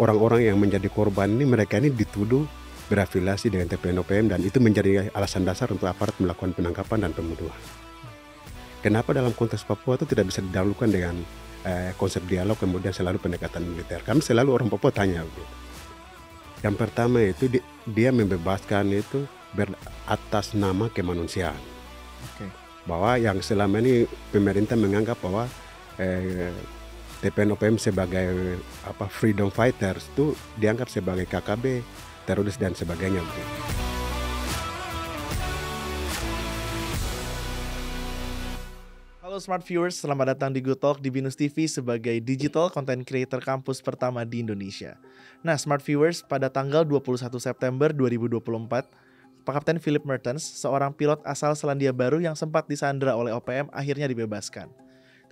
orang-orang yang menjadi korban ini mereka ini dituduh berafiliasi dengan TPN OPM dan itu menjadi alasan dasar untuk aparat melakukan penangkapan dan pembunuhan. Kenapa dalam konteks Papua itu tidak bisa didahulukan dengan konsep dialog kemudian selalu pendekatan militer? Kami selalu orang Papua tanya begitu. Yang pertama itu dia membebaskan itu atas nama kemanusiaan. Oke. Bahwa yang selama ini pemerintah menganggap bahwa TPN OPM sebagai freedom fighters itu dianggap sebagai KKB, teroris dan sebagainya. Halo Smart Viewers, selamat datang di Good Talk di Binus TV sebagai digital content creator kampus pertama di Indonesia. Nah Smart Viewers, pada tanggal 21 September 2024, Pak Kapten Philip Mertens, seorang pilot asal Selandia Baru yang sempat disandra oleh OPM akhirnya dibebaskan.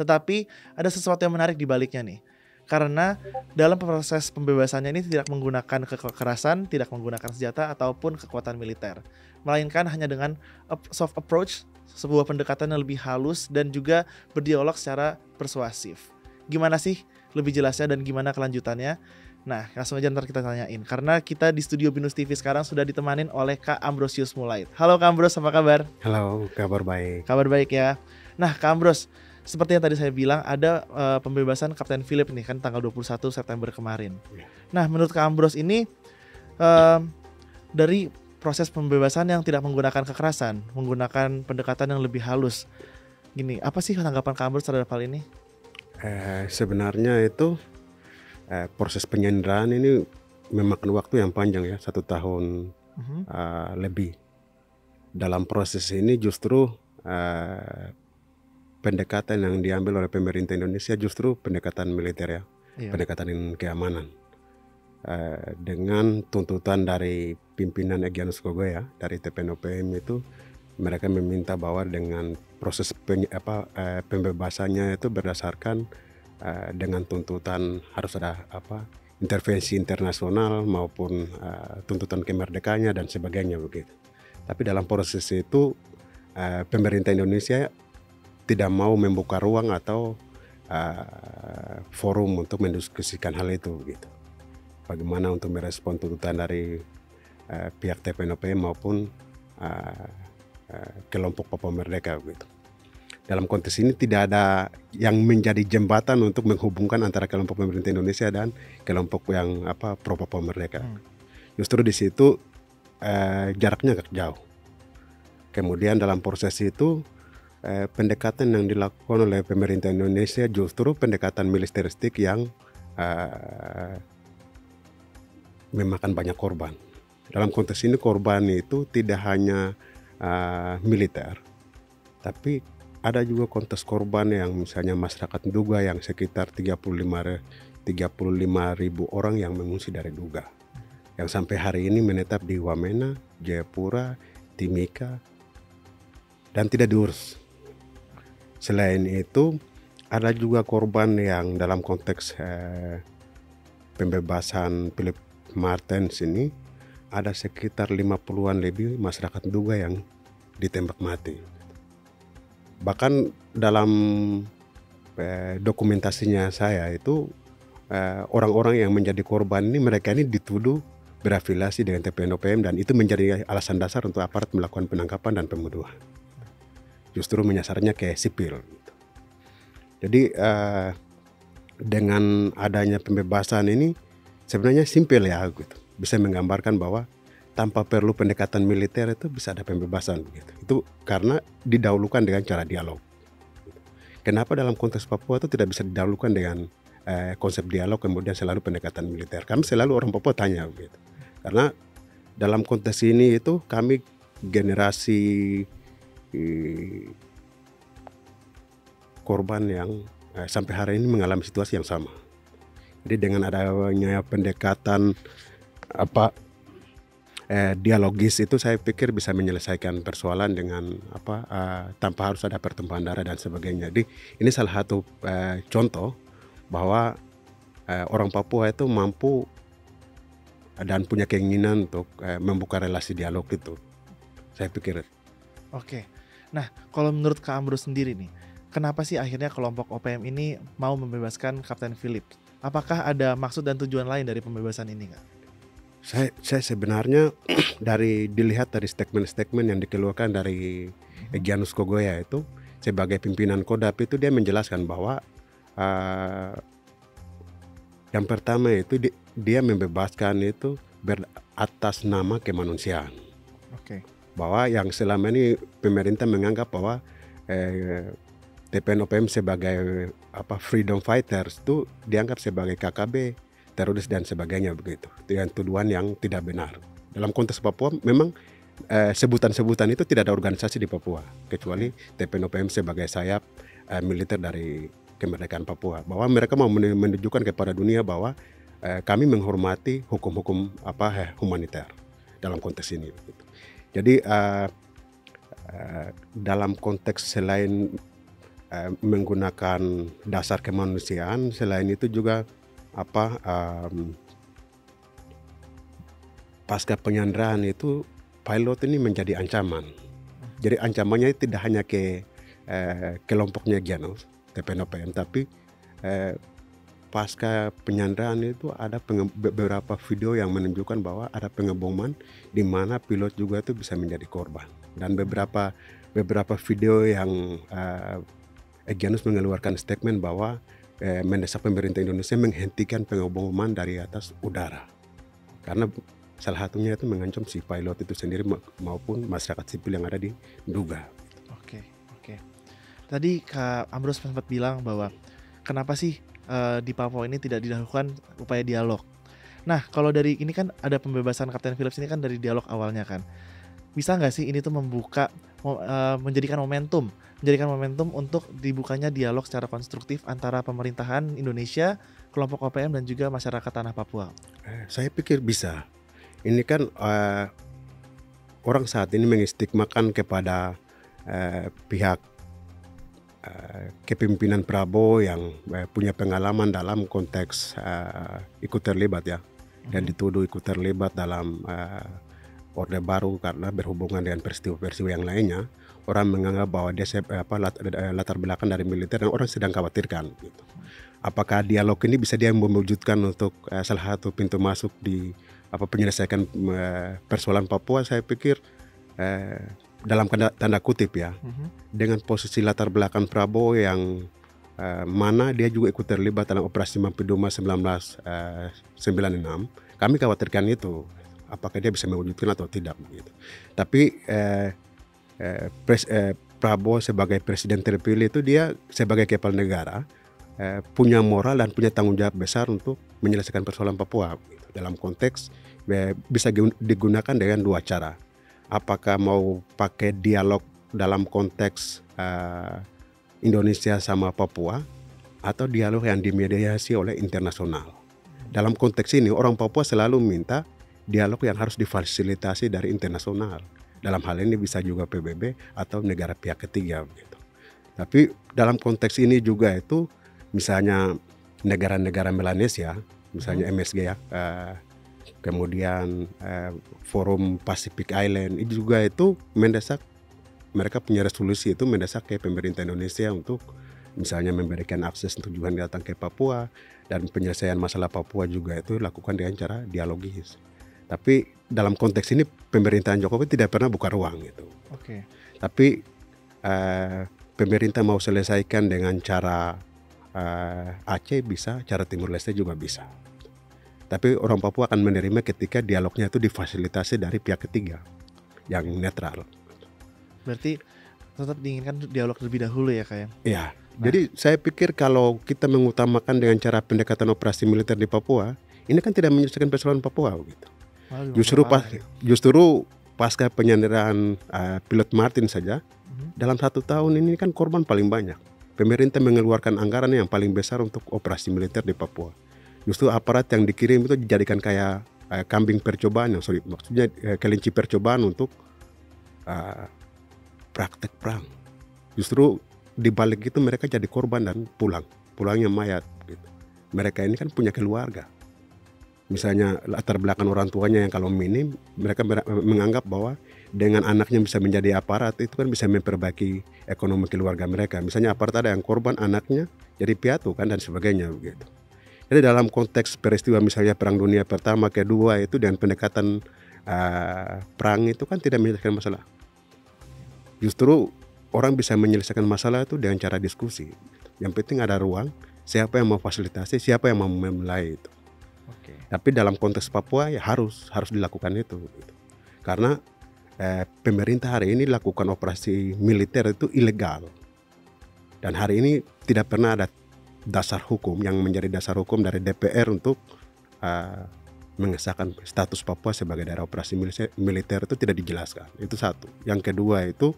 Tetapi ada sesuatu yang menarik di baliknya nih. Karena dalam proses pembebasannya ini tidak menggunakan kekerasan, tidak menggunakan senjata ataupun kekuatan militer. Melainkan hanya dengan soft approach, sebuah pendekatan yang lebih halus dan juga berdialog secara persuasif. Gimana sih lebih jelasnya dan gimana kelanjutannya? Nah, langsung aja ntar kita tanyain. Karena kita di studio Binus TV sekarang sudah ditemanin oleh Kak Ambrosius Mulait. Halo Kak Ambros, apa kabar? Halo, kabar baik. Kabar baik ya. Nah Kak Ambros, seperti yang tadi saya bilang ada pembebasan Kapten Philip nih kan tanggal 21 September kemarin. Nah menurut Kak Ambros ini dari proses pembebasan yang tidak menggunakan kekerasan, menggunakan pendekatan yang lebih halus. Gini, apa sih tanggapan Kak Ambros terhadap hal ini? Sebenarnya itu proses penyanderaan ini memakan waktu yang panjang ya, 1 tahun lebih. Dalam proses ini justru pendekatan yang diambil oleh pemerintah Indonesia justru pendekatan militer ya, pendekatan keamanan. Dengan tuntutan dari pimpinan Egyanus Kogoya dari TPN OPM itu mereka meminta bahwa dengan proses pembebasannya itu berdasarkan dengan tuntutan harus ada intervensi internasional maupun tuntutan kemerdekaannya dan sebagainya begitu. Tapi dalam proses itu pemerintah Indonesia tidak mau membuka ruang atau forum untuk mendiskusikan hal itu begitu. Bagaimana untuk merespon tuntutan dari pihak TPN OPM maupun kelompok Papua Merdeka begitu. Dalam konteks ini tidak ada yang menjadi jembatan untuk menghubungkan antara kelompok pemerintah Indonesia dan kelompok yang pro Papua Merdeka. Justru di situ jaraknya agak jauh. Kemudian dalam proses itu pendekatan yang dilakukan oleh pemerintah Indonesia justru pendekatan militeristik yang memakan banyak korban. Dalam konteks ini korban itu tidak hanya militer, tapi ada juga konteks korban yang misalnya masyarakat Duga yang sekitar 35.000 orang yang mengungsi dari Duga, yang sampai hari ini menetap di Wamena, Jayapura, Timika, dan tidak diurus. Selain itu ada juga korban yang dalam konteks pembebasan Philip Mertens ini ada sekitar 50-an lebih masyarakat Duga yang ditembak mati. Bahkan dalam dokumentasinya saya itu orang-orang yang menjadi korban ini mereka ini dituduh berafiliasi dengan TPN OPM dan itu menjadi alasan dasar untuk aparat melakukan penangkapan dan pembunuhan. Justru menyasarnya ke sipil. Jadi dengan adanya pembebasan ini sebenarnya simpel ya gitu. Bisa menggambarkan bahwa tanpa perlu pendekatan militer itu bisa ada pembebasan gitu. Itu karena didahulukan dengan cara dialog. Kenapa dalam konteks Papua itu tidak bisa didahulukan dengan konsep dialog kemudian selalu pendekatan militer? Kami selalu orang Papua tanya gitu. Karena dalam konteks ini itu kami generasi korban yang sampai hari ini mengalami situasi yang sama. Jadi dengan adanya pendekatan dialogis itu saya pikir bisa menyelesaikan persoalan dengan tanpa harus ada pertumpahan darah dan sebagainya. Jadi ini salah satu contoh bahwa orang Papua itu mampu dan punya keinginan untuk membuka relasi dialog itu. Saya pikir. Oke. Nah, kalau menurut Kak Ambrus sendiri nih, kenapa sih akhirnya kelompok OPM ini mau membebaskan Kapten Philip? Apakah ada maksud dan tujuan lain dari pembebasan ini, Kak? Saya sebenarnya dilihat dari statement-statement yang dikeluarkan dari Egyanus Kogoya itu sebagai pimpinan Kodap itu dia menjelaskan bahwa yang pertama itu dia membebaskan itu atas nama kemanusiaan. Oke. Bahwa yang selama ini pemerintah menganggap bahwa TPNOPM sebagai freedom fighters itu dianggap sebagai KKB, teroris dan sebagainya begitu. Dengan tuduhan yang tidak benar. Dalam konteks Papua memang sebutan-sebutan itu tidak ada organisasi di Papua kecuali TPNOPM sebagai sayap militer dari kemerdekaan Papua. Bahwa mereka mau menunjukkan kepada dunia bahwa kami menghormati hukum-hukum humaniter dalam konteks ini. Begitu. Jadi dalam konteks selain menggunakan dasar kemanusiaan, selain itu juga pasca penyanderaan itu pilot ini menjadi ancaman. Jadi ancamannya tidak hanya ke kelompoknya Egyanus TPNOPM, tapi pasca penyanderaan itu ada beberapa video yang menunjukkan bahwa ada pengeboman di mana pilot juga itu bisa menjadi korban. Dan beberapa video yang Egyanus mengeluarkan statement bahwa mendesak pemerintah Indonesia menghentikan pengeboman dari atas udara. Karena salah satunya itu mengancam si pilot itu sendiri maupun masyarakat sipil yang ada di Nduga. Oke. Tadi Kak Ambrus sempat bilang bahwa kenapa sih di Papua ini tidak dilakukan upaya dialog. Nah, kalau dari ini kan ada pembebasan Kapten Phillips ini kan dari dialog awalnya kan. Bisa nggak sih ini tuh menjadikan momentum untuk dibukanya dialog secara konstruktif antara pemerintahan Indonesia, kelompok OPM dan juga masyarakat tanah Papua? Saya pikir bisa. Ini kan orang saat ini mengistigmakan kepada pihak kepemimpinan Prabowo yang punya pengalaman dalam konteks ikut terlibat ya, dan dituduh ikut terlibat dalam Orde Baru karena berhubungan dengan peristiwa-peristiwa yang lainnya. Orang menganggap bahwa dia latar belakang dari militer dan orang sedang khawatirkan gitu. Apakah dialog ini bisa dia mewujudkan untuk salah satu pintu masuk di penyelesaian persoalan Papua? Saya pikir dalam tanda kutip ya, dengan posisi latar belakang Prabowo yang mana dia juga ikut terlibat dalam operasi Mampiduma 1996, kami khawatirkan itu, apakah dia bisa mewujudkan atau tidak begitu. Tapi Prabowo sebagai presiden terpilih itu dia sebagai kepala negara punya moral dan punya tanggung jawab besar untuk menyelesaikan persoalan Papua gitu. Dalam konteks bisa digunakan dengan dua cara. Apakah mau pakai dialog dalam konteks Indonesia sama Papua atau dialog yang dimediasi oleh internasional. Dalam konteks ini orang Papua selalu minta dialog yang harus difasilitasi dari internasional. Dalam hal ini bisa juga PBB atau negara pihak ketiga gitu. Tapi dalam konteks ini juga itu misalnya negara-negara Melanesia, misalnya MSG ya, kemudian Forum Pacific Island itu juga itu mendesak, mereka punya resolusi itu mendesak ke pemerintah Indonesia untuk misalnya memberikan akses untuk juga datang ke Papua, dan penyelesaian masalah Papua juga itu lakukan dengan cara dialogis. Tapi dalam konteks ini pemerintahan Jokowi tidak pernah buka ruang gitu. Tapi pemerintah mau selesaikan dengan cara Aceh bisa, cara Timur Leste juga bisa. Tapi orang Papua akan menerima ketika dialognya itu difasilitasi dari pihak ketiga yang netral. Berarti tetap diinginkan dialog terlebih dahulu ya, Kak? Iya. Jadi saya pikir kalau kita mengutamakan dengan cara pendekatan operasi militer di Papua, ini kan tidak menyelesaikan persoalan Papua gitu. Justru pasca penyanderaan pilot Martin saja, dalam 1 tahun ini kan korban paling banyak. Pemerintah mengeluarkan anggaran yang paling besar untuk operasi militer di Papua. Justru aparat yang dikirim itu dijadikan kayak kambing percobaan, maksudnya kelinci percobaan untuk praktek perang. Justru di balik itu mereka jadi korban dan pulangnya mayat gitu. Mereka ini kan punya keluarga. Misalnya latar belakang orang tuanya yang kalau minim, mereka menganggap bahwa dengan anaknya bisa menjadi aparat itu kan bisa memperbaiki ekonomi keluarga mereka. Misalnya aparat ada yang korban anaknya jadi piatu kan dan sebagainya begitu. Jadi dalam konteks peristiwa misalnya Perang Dunia Pertama, Kedua itu dengan pendekatan perang itu kan tidak menyelesaikan masalah. Justru orang bisa menyelesaikan masalah itu dengan cara diskusi. Yang penting ada ruang, siapa yang mau fasilitasi, siapa yang mau memulai itu. Oke. Tapi dalam konteks Papua ya harus dilakukan itu. Karena pemerintah hari ini lakukan operasi militer itu ilegal. Dan hari ini tidak pernah ada dasar hukum yang menjadi dasar hukum dari DPR untuk mengesahkan status Papua sebagai daerah operasi militer itu tidak dijelaskan. Itu satu. Yang kedua itu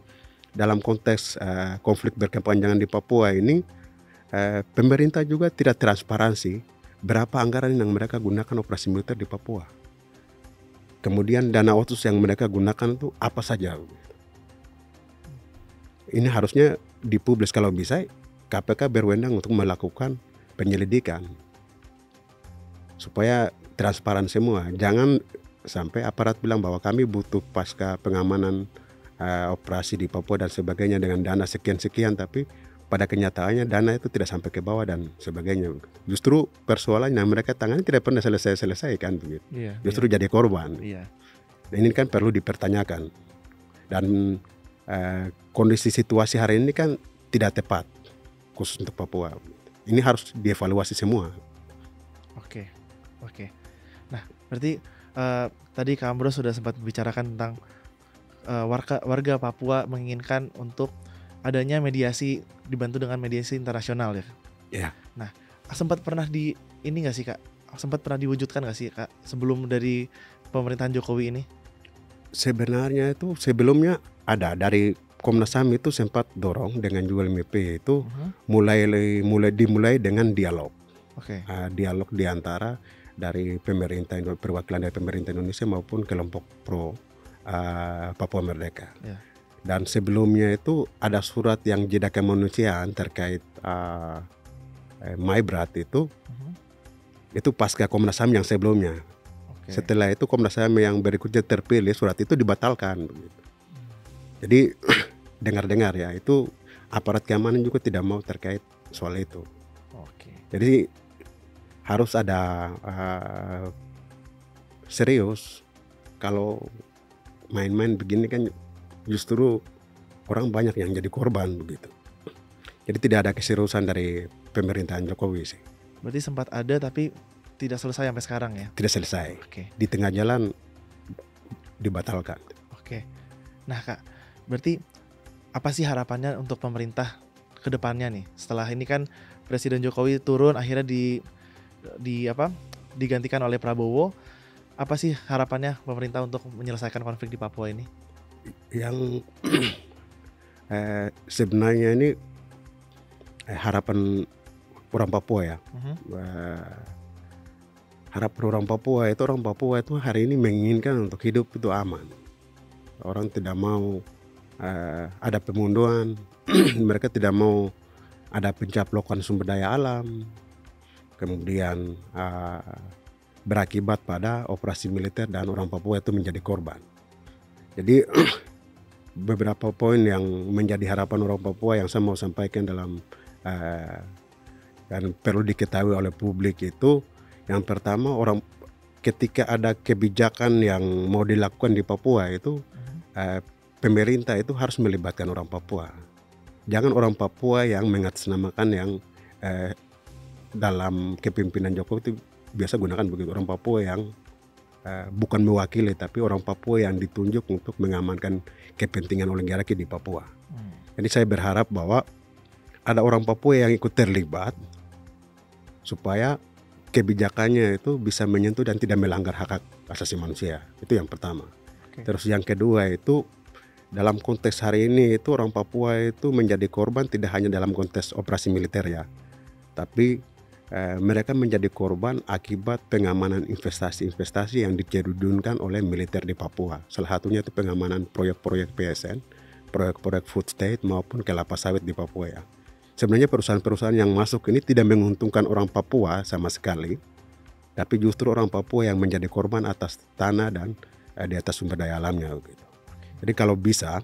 dalam konteks konflik berkepanjangan di Papua ini, pemerintah juga tidak transparansi berapa anggaran yang mereka gunakan operasi militer di Papua. Kemudian dana otsus yang mereka gunakan itu apa saja. Ini harusnya dipublis, kalau bisa KPK berwenang untuk melakukan penyelidikan supaya transparan semua. Jangan sampai aparat bilang bahwa kami butuh pasca pengamanan operasi di Papua dan sebagainya dengan dana sekian-sekian, tapi pada kenyataannya dana itu tidak sampai ke bawah dan sebagainya. Justru persoalan yang mereka tangani tidak pernah selesai kan begitu. Justru jadi korban. Nah, ini kan perlu dipertanyakan. Dan kondisi situasi hari ini kan tidak tepat khusus untuk Papua. Ini harus dievaluasi semua. Oke. Nah, berarti tadi Kak Ambros sudah sempat bicarakan tentang warga Papua menginginkan untuk adanya mediasi, dibantu dengan mediasi internasional ya. Iya. Nah, sempat pernah nggak sih Kak? Sempat pernah diwujudkan nggak sih Kak sebelum dari pemerintahan Jokowi ini? Sebenarnya itu sebelumnya ada dari Komnas HAM itu sempat dorong dengan juga LMP itu dimulai dengan dialog. Dialog diantara dari perwakilan dari pemerintah Indonesia maupun kelompok pro Papua Merdeka. Dan sebelumnya itu ada surat yang jeda kemanusiaan terkait Maibrat itu pasca Komnas HAM yang sebelumnya. Setelah itu Komnas HAM yang berikutnya terpilih, surat itu dibatalkan. Jadi dengar-dengar ya, itu aparat keamanan juga tidak mau terkait soal itu. Jadi harus ada serius. Kalau main-main begini kan justru orang banyak yang jadi korban begitu. Jadi tidak ada keseriusan dari pemerintahan Jokowi sih. Berarti sempat ada tapi tidak selesai sampai sekarang ya? Tidak selesai. Di tengah jalan dibatalkan. Nah Kak, berarti apa sih harapannya untuk pemerintah ke depannya nih? Setelah ini kan Presiden Jokowi turun, akhirnya digantikan oleh Prabowo. Apa sih harapannya pemerintah untuk menyelesaikan konflik di Papua ini? Yang sebenarnya ini harapan orang Papua ya. Harapan orang Papua itu hari ini menginginkan untuk hidup itu aman. Orang tidak mau ada pemunduan, mereka tidak mau ada pencaplokan sumber daya alam, kemudian berakibat pada operasi militer dan orang Papua itu menjadi korban. Jadi beberapa poin yang menjadi harapan orang Papua yang saya mau sampaikan dalam dan perlu diketahui oleh publik itu, yang pertama, ketika ada kebijakan yang mau dilakukan di Papua itu pemerintah itu harus melibatkan orang Papua. Jangan orang Papua yang mengatasnamakan yang dalam kepemimpinan Jokowi itu biasa gunakan begitu, orang Papua yang bukan mewakili, tapi orang Papua yang ditunjuk untuk mengamankan kepentingan oligarki di Papua. Jadi saya berharap bahwa ada orang Papua yang ikut terlibat supaya kebijakannya itu bisa menyentuh dan tidak melanggar hak asasi manusia. Itu yang pertama. Terus yang kedua itu dalam konteks hari ini itu orang Papua itu menjadi korban tidak hanya dalam konteks operasi militer ya, tapi mereka menjadi korban akibat pengamanan investasi-investasi yang dicerudunkan oleh militer di Papua. Salah satunya itu pengamanan proyek-proyek PSN, proyek-proyek food state maupun kelapa sawit di Papua ya. Sebenarnya perusahaan-perusahaan yang masuk ini tidak menguntungkan orang Papua sama sekali, tapi justru orang Papua yang menjadi korban atas tanah dan di atas sumber daya alamnya gitu. Jadi kalau bisa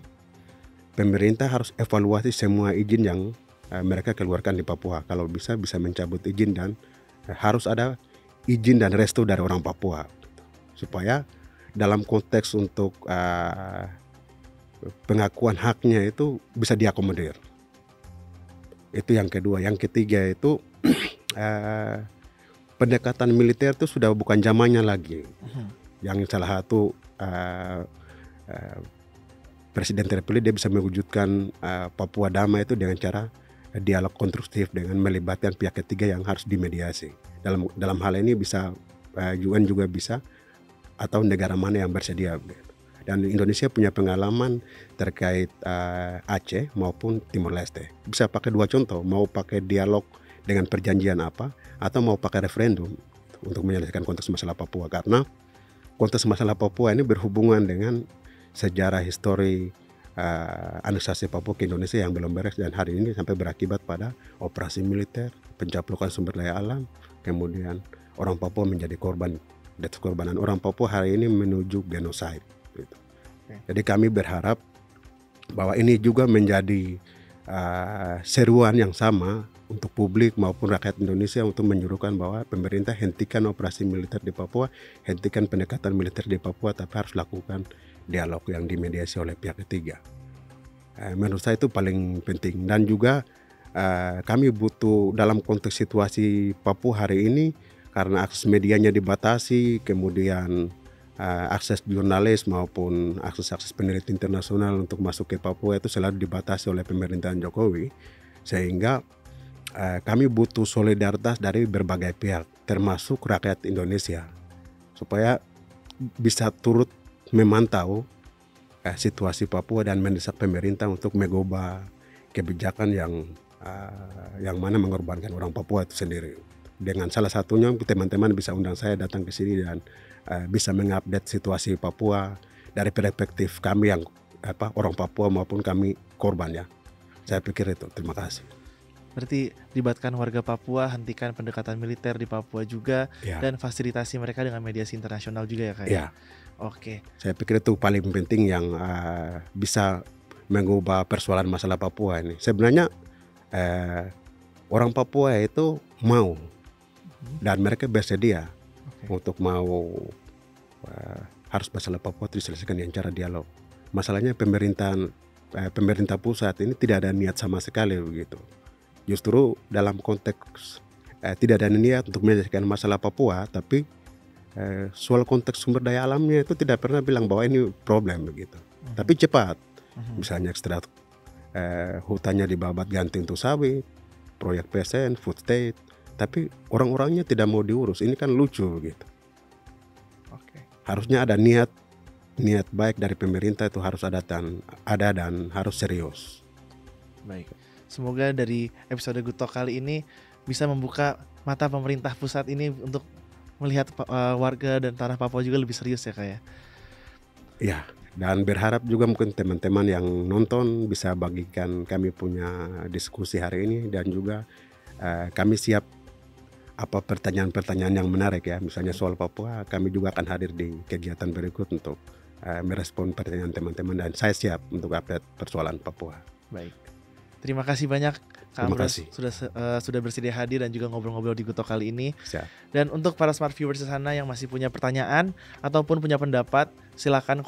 pemerintah harus evaluasi semua izin yang mereka keluarkan di Papua. Kalau bisa mencabut izin dan harus ada izin dan restu dari orang Papua supaya dalam konteks untuk pengakuan haknya itu bisa diakomodir. Itu yang kedua. Yang ketiga itu pendekatan militer itu sudah bukan zamannya lagi. Yang salah satu Presiden terpilih dia bisa mewujudkan Papua damai itu dengan cara dialog konstruktif dengan melibatkan pihak ketiga yang harus dimediasi. Dalam hal ini bisa UN juga bisa atau negara mana yang bersedia. Dan Indonesia punya pengalaman terkait Aceh maupun Timor Leste. Bisa pakai dua contoh, mau pakai dialog dengan perjanjian apa atau mau pakai referendum untuk menyelesaikan konteks masalah Papua, karena konteks masalah Papua ini berhubungan dengan sejarah histori aneksasi Papua ke Indonesia yang belum beres dan hari ini sampai berakibat pada operasi militer, pencaplokan sumber daya alam, kemudian orang Papua menjadi korban. Dan korbanan orang Papua hari ini menuju genocide. Gitu. Jadi kami berharap bahwa ini juga menjadi seruan yang sama untuk publik maupun rakyat Indonesia untuk menyuruhkan bahwa pemerintah hentikan operasi militer di Papua, hentikan pendekatan militer di Papua, tapi harus lakukan dialog yang dimediasi oleh pihak ketiga. Menurut saya itu paling penting. Dan juga kami butuh dalam konteks situasi Papua hari ini, karena akses medianya dibatasi, kemudian akses jurnalis maupun akses peneliti internasional untuk masuk ke Papua itu selalu dibatasi oleh pemerintahan Jokowi, sehingga kami butuh solidaritas dari berbagai pihak termasuk rakyat Indonesia supaya bisa turut memantau situasi Papua dan mendesak pemerintah untuk mengubah kebijakan yang mana mengorbankan orang Papua itu sendiri. Dengan salah satunya teman-teman bisa undang saya datang ke sini dan bisa mengupdate situasi Papua dari perspektif kami yang orang Papua maupun kami korban ya. Saya pikir itu. Terima kasih. Berarti libatkan warga Papua, hentikan pendekatan militer di Papua juga, Ya. dan fasilitasi mereka dengan mediasi internasional juga ya Kak? Ya. Oke. Saya pikir itu paling penting yang bisa mengubah persoalan masalah Papua ini. Sebenarnya orang Papua itu mau dan mereka bersedia untuk mau harus masalah Papua itu diselesaikan dengan cara dialog. Masalahnya pemerintah pusat ini tidak ada niat sama sekali begitu. Justru dalam konteks tidak ada niat untuk menyelesaikan masalah Papua, tapi soal konteks sumber daya alamnya itu tidak pernah bilang bahwa ini problem begitu. Tapi cepat, misalnya ekstrak hutannya dibabat ganti untuk sawit, proyek PSN, food state, tapi orang-orangnya tidak mau diurus. Ini kan lucu gitu. Harusnya ada niat baik dari pemerintah, itu harus ada dan harus serius. Baik. Semoga dari episode Good Talk kali ini bisa membuka mata pemerintah pusat ini untuk melihat warga dan tanah Papua juga lebih serius ya Kak ya. Ya, dan berharap juga mungkin teman-teman yang nonton bisa bagikan kami punya diskusi hari ini, dan juga kami siap apa pertanyaan-pertanyaan yang menarik ya, misalnya soal Papua, kami juga akan hadir di kegiatan berikut untuk merespon pertanyaan teman-teman, dan saya siap untuk update persoalan Papua. Baik. Terima kasih banyak Kak Terima Amrus kasih. sudah bersedia hadir dan juga ngobrol-ngobrol di Good Talk kali ini. Siap. Dan untuk para smart viewers di sana yang masih punya pertanyaan ataupun punya pendapat, silakan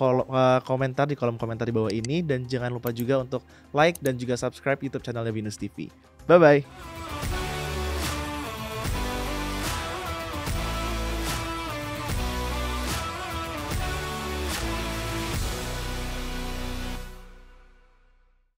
komentar di kolom komentar di bawah ini, dan jangan lupa juga untuk like dan juga subscribe YouTube channelnya Binus TV. Bye bye.